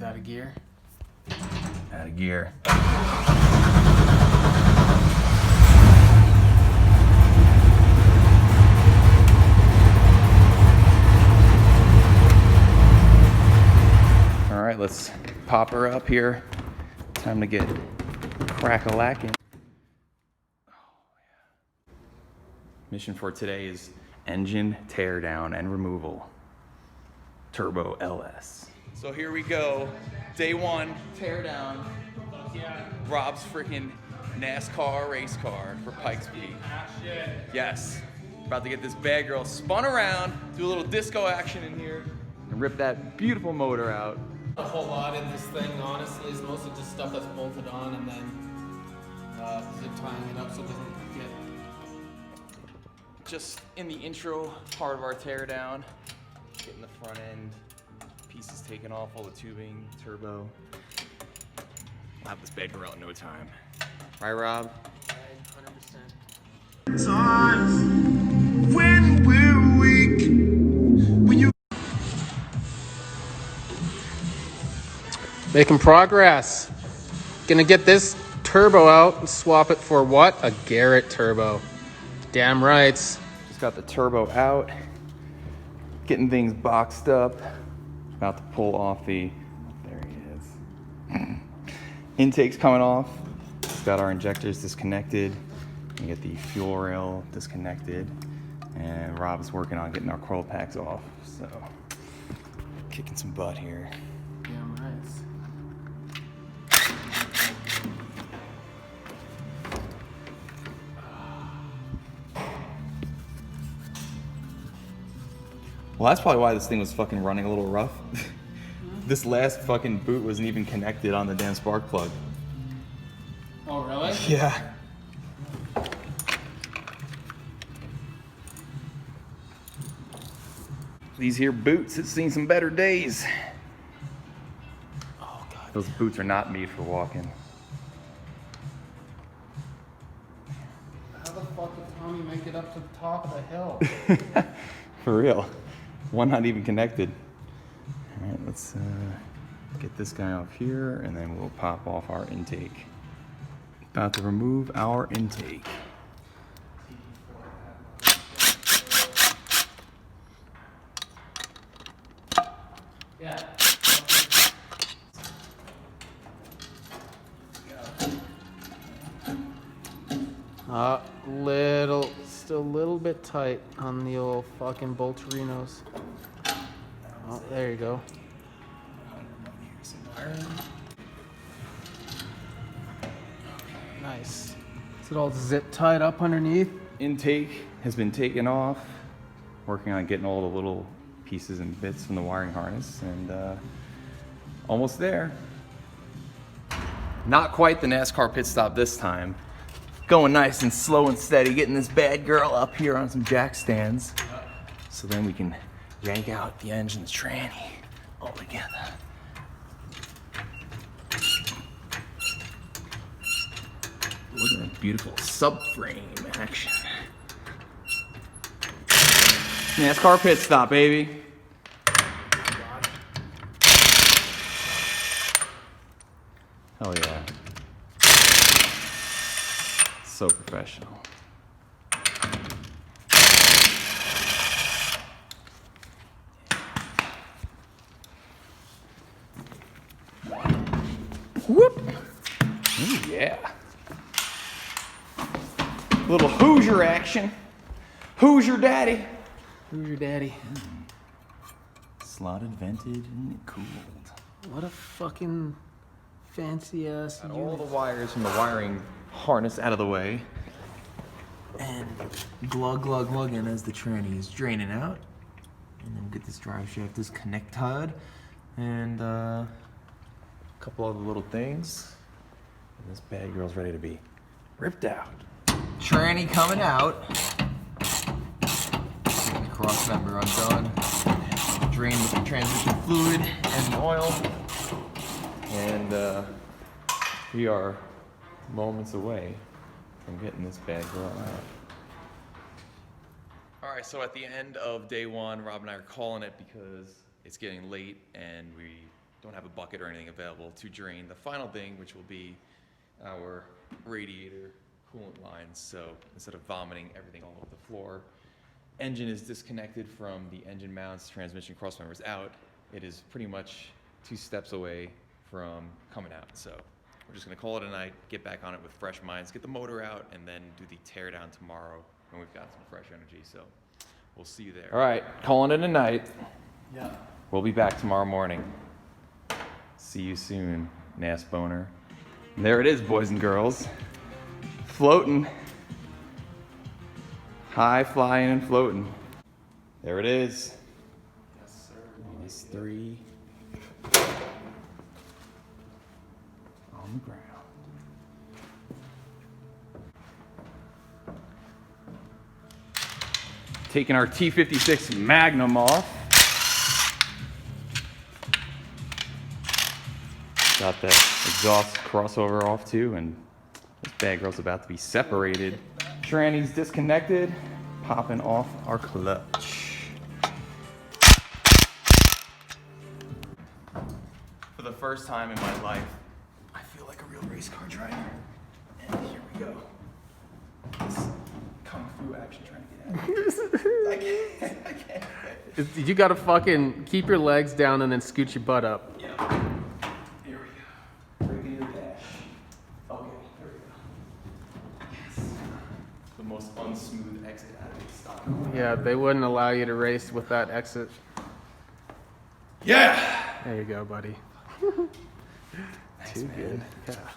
It's out of gear. Out of gear. All right, let's pop her up here. Time to get crack-a-lacking. Oh, yeah. Mission for today is engine teardown and removal. Turbo LS. So here we go. Day one, teardown. Rob's freaking NASCAR race car for Pikes Peak. Yes. About to get this bad girl spun around, do a little disco action in here, and rip that beautiful motor out. A whole lot in this thing, honestly. It's mostly just stuff that's bolted on and then zip tying it up so it doesn't get... Just in the intro part of our teardown, getting the front end pieces taken off, all the tubing, turbo. We'll have this bad girl in no time. Right, Rob? Right, 100%. Times when we're weak, when you Making progress. Gonna get this turbo out and swap it for what? A Garrett turbo. Damn right. Just got the turbo out, getting things boxed up. About to pull off the, there he is. Intake's coming off. Just got our injectors disconnected. We get the fuel rail disconnected. And Rob's working on getting our coil packs off. So, kicking some butt here. Damn right. Well, that's probably why this thing was fucking running a little rough. This last fucking boot wasn't even connected on the damn spark plug. Oh, really? Yeah. These here boots, it's seen some better days. Oh, God. Those boots are not made for walking. How the fuck did Tommy make it up to the top of the hill? For real. One not even connected. All right, let's get this guy off here and then we'll pop off our intake. About to remove our intake. Yeah. Still a little bit tight on the old fucking Bolterinos. Oh, there you go. Nice. Is it all zip tied up underneath? Intake has been taken off. Working on getting all the little pieces and bits from the wiring harness and almost there. Not quite the NASCAR pit stop this time. Going nice and slow and steady, getting this bad girl up here on some jack stands. So then we can yank out the engine's tranny all together. Look at that beautiful subframe action. NASCAR pit stop, baby. Hell yeah. So professional. Whoop! Ooh, yeah. Little Hoosier action. Hoosier daddy. Who's your daddy? Slotted, vented, and cooled. What a fucking fancy ass Got unit. all the wires from the wiring harness out of the way. And glug in as the tranny is draining out. And then get this drive shaft disconnected. And a couple other little things. And this bad girl's ready to be ripped out. Tranny coming out. Get the cross member undone. Drain the transmission fluid and oil. And we are moments away from getting this bad girl out. All right, so at the end of day one, Rob and I are calling it because it's getting late and we don't have a bucket or anything available to drain the final thing, which will be our radiator coolant lines. So instead of vomiting everything all over the floor, engine is disconnected from the engine mounts, transmission cross members out. It is pretty much 2 steps away from coming out. So we're just gonna call it a night, get back on it with fresh minds, get the motor out, and then do the tear down tomorrow when we've got some fresh energy. So we'll see you there. All right, calling it a night. Yeah. We'll be back tomorrow morning. See you soon, Nas Boner. And there it is, boys and girls. Floating. High flying and floating. There it is. Yes, sir. Minus 3. On the ground. Taking our T56 Magnum off. Got the exhaust crossover off too, and this bad girl's about to be separated. Tranny's disconnected, popping off our clutch. For the first time in my life, I feel like a real race car driver. And here we go. This kung fu action trying to get out. I can't. You gotta fucking keep your legs down and then scoot your butt up. Yeah. Here we go. Breaking the dash. Okay, here we go. Yes. The most unsmooth exit out of the stock. Yeah, they wouldn't allow you to race with that exit. Yeah! There you go, buddy. Thanks, Too man. good. Yeah.